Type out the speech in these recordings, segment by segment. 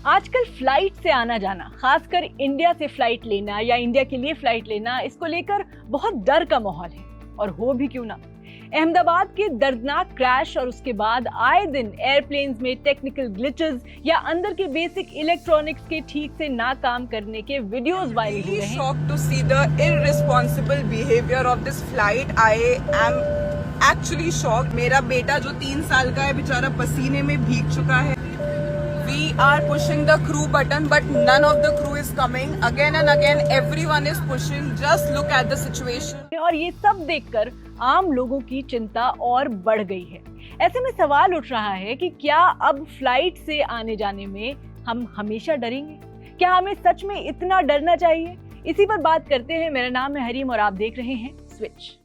आजकल फ्लाइट से आना जाना, खासकर इंडिया से फ्लाइट लेना या इंडिया के लिए फ्लाइट लेना, इसको लेकर बहुत डर का माहौल है। और हो भी क्यों ना। अहमदाबाद के दर्दनाक क्रैश और उसके बाद आए दिन एयरप्लेन्स में टेक्निकल ग्लिचेस या अंदर के बेसिक इलेक्ट्रॉनिक्स के ठीक से ना काम करने के वीडियोस वायरल हो रहे हैं। Shocked to see the irresponsible behavior of this flight. I am actually shocked. मेरा बेटा जो 3 साल का है बेचारा पसीने में भीग चुका है। We are pushing the crew button, but none of the crew is coming. Again and again, everyone is pushing. Just look at the situation. और ये सब देखकर आम लोगों की चिंता और बढ़ गई है। ऐसे में सवाल उठ रहा है कि क्या अब फ्लाइट से आने जाने में हम हमेशा डरेंगे? क्या हमें सच में इतना डरना चाहिए? इसी पर बात करते हैं। मेरा नाम है हरीम और आप देख रहे हैं switch.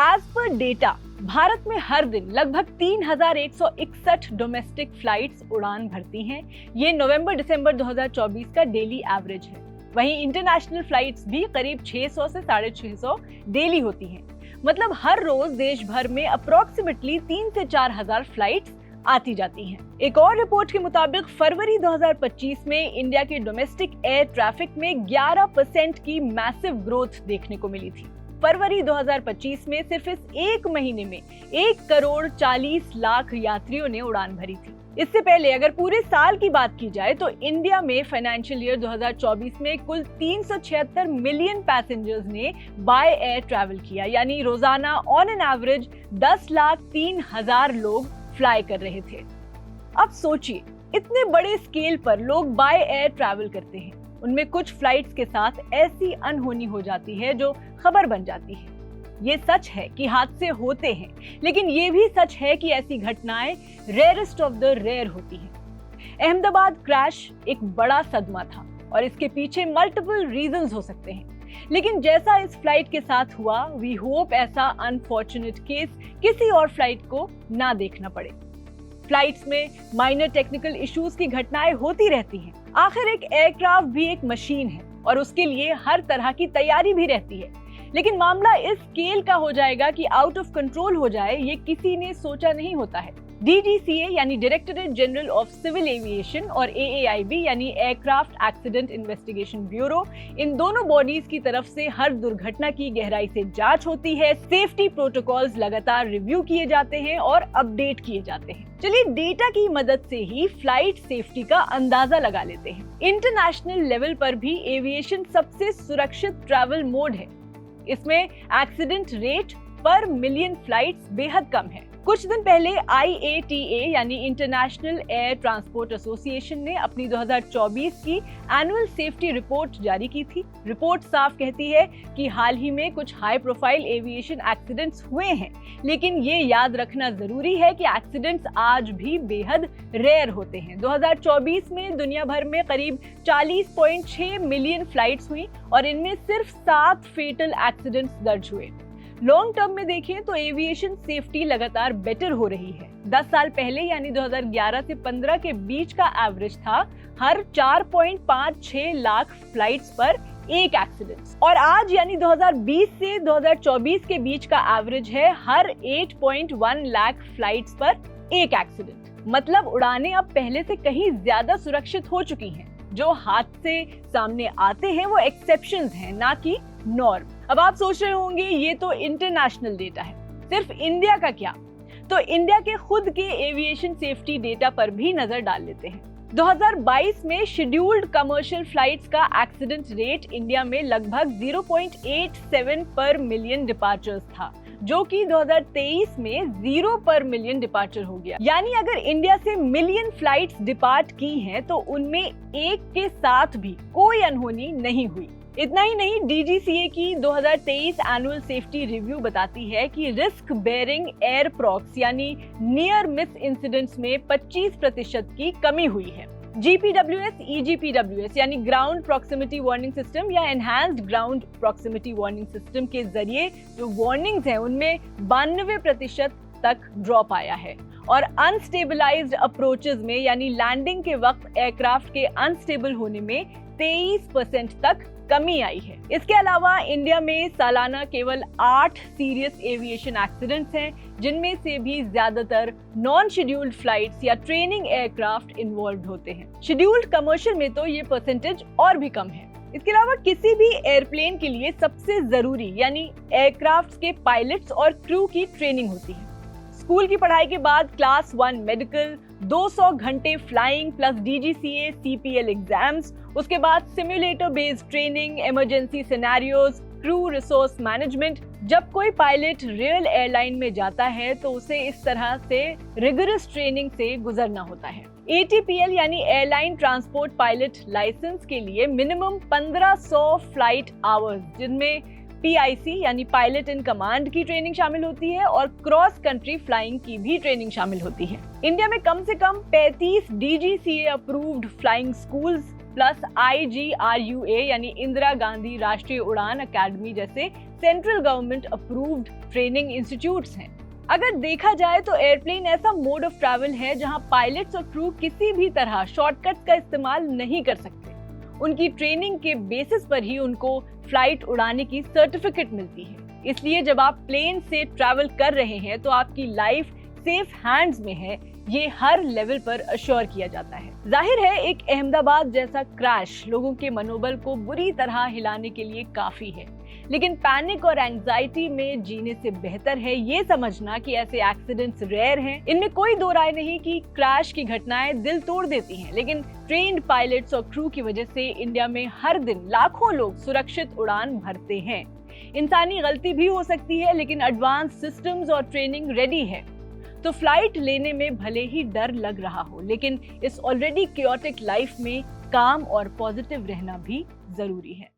As per data, Bharat में हर दिन लगभग 3161 डोमेस्टिक फ्लाइट्स उड़ान भरती हैं। ये नवंबर-दिसंबर 2024 का डेली एवरेज है। वहीं इंटरनेशनल फ्लाइट्स भी करीब 600 से 650 डेली होती हैं। मतलब हर रोज देश भर में अप्रोक्सीमेटली 3 से 4 हजार फ्लाइट्स आती जाती हैं। एक और रिपोर्ट के मुताबिक फरवरी 2025 में इंडिया के डोमेस्टिक एयर ट्रैफिक में 11% की मैसिव ग्रोथ देखने को मिली थी। फरवरी 2025 में सिर्फ इस एक महीने में 1,40,00,000 यात्रियों ने उड़ान भरी थी। इससे पहले अगर पूरे साल की बात की जाए तो इंडिया में फाइनेंशियल ईयर 2024 में कुल 376 मिलियन पैसेंजर्स ने बाय एयर ट्रैवल किया, यानी रोजाना ऑन एन एवरेज 10,03,000 लोग फ्लाई कर रहे थे। अब सोचिए, इतने बड़े स्केल पर लोग बाय एयर ट्रैवल करते हैं, उनमें कुछ फ्लाइट्स के साथ ऐसी अनहोनी हो जाती है जो खबर बन जाती है। ये सच है कि हादसे होते हैं, लेकिन ये भी सच है कि ऐसी घटनाएं रेयरेस्ट ऑफ द रेयर होती हैं। अहमदाबाद क्रैश एक बड़ा सदमा था और इसके पीछे मल्टीपल रीजंस हो सकते हैं, लेकिन जैसा इस फ्लाइट के साथ हुआ, वी होप ऐसा अनफॉर्चुनेट केस किसी और फ्लाइट को ना देखना पड़े। फ्लाइट्स में माइनर टेक्निकल इश्यूज की घटनाएं होती रहती हैं। आखिर एक एयरक्राफ्ट भी एक मशीन है और उसके लिए हर तरह की तैयारी भी रहती है, लेकिन मामला इस स्केल का हो जाएगा कि आउट ऑफ कंट्रोल हो जाए, ये किसी ने सोचा नहीं होता है। DGCA यानी directorate general of civil aviation और AAIB यानी एयरक्राफ्ट एक्सीडेंट इन्वेस्टिगेशन ब्यूरो, इन दोनों बॉडीज की तरफ से हर दुर्घटना की गहराई से जांच होती है। सेफ्टी प्रोटोकॉल्स लगातार रिव्यू किए जाते हैं और अपडेट किए जाते हैं। चलिए डेटा की मदद से ही फ्लाइट सेफ्टी का अंदाजा लगा लेते हैं। इंटरनेशनल लेवल पर भी एविएशन सबसे सुरक्षित ट्रैवल मोड है। इसमें एक्सीडेंट रेट पर मिलियन फ्लाइट्स बेहद कम है। कुछ दिन पहले IATA यानी इंटरनेशनल एयर ट्रांसपोर्ट एसोसिएशन ने अपनी 2024 की एनुअल सेफ्टी रिपोर्ट जारी की थी। रिपोर्ट साफ कहती है कि हाल ही में कुछ हाई प्रोफाइल एविएशन एक्सीडेंट्स हुए हैं, लेकिन ये याद रखना जरूरी है कि एक्सीडेंट्स आज भी बेहद रेयर होते हैं। 2024 में दुनिया भर में करीब 40.6 मिलियन फ्लाइट्स हुई और इनमें सिर्फ 7 फेटल एक्सीडेंट्स दर्ज हुए। लॉन्ग टर्म में देखें तो एविएशन सेफ्टी लगातार बेटर हो रही है। 10 साल पहले यानी 2011 से 15 के बीच का एवरेज था हर 4.56 लाख फ्लाइट्स पर एक एक्सीडेंट, और आज यानी 2020 से 2024 के बीच का एवरेज है हर 8.1 लाख फ्लाइट्स पर एक एक्सीडेंट। मतलब उड़ानें अब पहले से कहीं ज्यादा सुरक्षित हो चुकी हैं। जो हादसे सामने आते हैं वो एक्सेप्शंस हैं, ना कि नॉर्म। अब आप सोच रहे होंगे ये तो इंटरनेशनल डेटा है, सिर्फ इंडिया का क्या? तो इंडिया के खुद के एविएशन सेफ्टी डेटा पर भी नजर डाल लेते हैं। 2022 में शेड्यूल्ड कमर्शियल फ्लाइट्स का एक्सीडेंट रेट इंडिया में लगभग 0.87 पर मिलियन डिपार्चर्स था, जो कि 2023 में 0 पर मिलियन डिपार्चर हो गया। यानी अगर इंडिया से मिलियन फ्लाइट्स डिपार्ट की हैं, तो उनमें एक के साथ भी कोई अनहोनी नहीं हुई। इतना ही नहीं, DGCA की 2023 एनुअल सेफ्टी रिव्यू बताती है कि रिस्क बेयरिंग एयर प्रॉक्स यानी नियर मिस इंसिडेंट्स में 25% की कमी हुई है। GPWS, EGPWS यानी ग्राउंड प्रॉक्सिमिटी वार्निंग सिस्टम या enhanced ground proximity warning system के जरिए जो वार्निंग्स हैं उनमें 92% तक ड्रॉप आया है। और अनस्टेबलाइज्ड अप्रोचेस में यानी लैंडिंग के वक्त एयरक्राफ्ट के अनस्टेबल होने में 23% तक कमी आई है। इसके अलावा इंडिया में सालाना केवल 8 सीरियस एविएशन एक्सीडेंट्स हैं, जिनमें से भी ज्यादातर नॉन शेड्यूल्ड फ्लाइट्स या ट्रेनिंग एयरक्राफ्ट इन्वॉल्व होते हैं। शेड्यूल्ड कमर्शियल में तो ये परसेंटेज और भी कम है। इसके अलावा किसी भी एयरप्लेन के लिए सबसे जरूरी यानी एयरक्राफ्ट के पायलट्स और क्रू की ट्रेनिंग होती है। स्कूल की पढ़ाई के बाद क्लास 1 मेडिकल, 200 घंटे flying plus DGCA CPL exams, उसके बाद simulator based training, emergency scenarios, crew resource management. जब कोई पायलट रियल एयरलाइन में जाता है तो उसे इस तरह से रिगरस ट्रेनिंग से गुजरना होता है। ATPL यानी एयरलाइन ट्रांसपोर्ट पायलट लाइसेंस के लिए मिनिमम 1500 फ्लाइट आवर्स, जिनमें PIC यानी पायलट इन कमांड की ट्रेनिंग शामिल होती है और क्रॉस कंट्री फ्लाइंग की भी ट्रेनिंग शामिल होती है। इंडिया में कम से कम 35 DGCA approved flying schools plus IGRUA यानी इंदिरा गांधी राष्ट्रीय उड़ान अकेडमी जैसे central government approved training institutes हैं। अगर देखा जाए तो एयरप्लेन ऐसा मोड ऑफ ट्रैवल है जहां पायलट्स और क्रू किसी भी तरह शॉर्टकट्स का इस्तेमाल नहीं कर सकते। उनकी ट्रेनिंग के बेसिस पर ही उनको फ्लाइट उड़ाने की सर्टिफिकेट मिलती है। इसलिए जब आप प्लेन से ट्रैवल कर रहे हैं तो आपकी लाइफ सेफ हैंड्स में है, ये हर लेवल पर अश्योर किया जाता है। जाहिर है एक अहमदाबाद जैसा क्रैश लोगों के मनोबल को बुरी तरह हिलाने के लिए काफी है, लेकिन पैनिक और एंजाइटी में जीने से बेहतर है ये समझना कि ऐसे एक्सीडेंट्स रेयर हैं। इनमें कोई दो राय नहीं कि क्रैश की घटनाएं दिल तोड़ देती हैं, लेकिन ट्रेन्ड पायलट्स और क्रू की वजह से इंडिया में हर दिन लाखों लोग सुरक्षित उड़ान भरते हैं। इंसानी गलती भी हो सकती है, लेकिन एडवांस सिस्टम्स और ट्रेनिंग रेडी है। तो फ्लाइट लेने में भले ही डर लग रहा हो, लेकिन इस ऑलरेडी क्योटिक लाइफ में काम और पॉजिटिव रहना भी जरूरी है।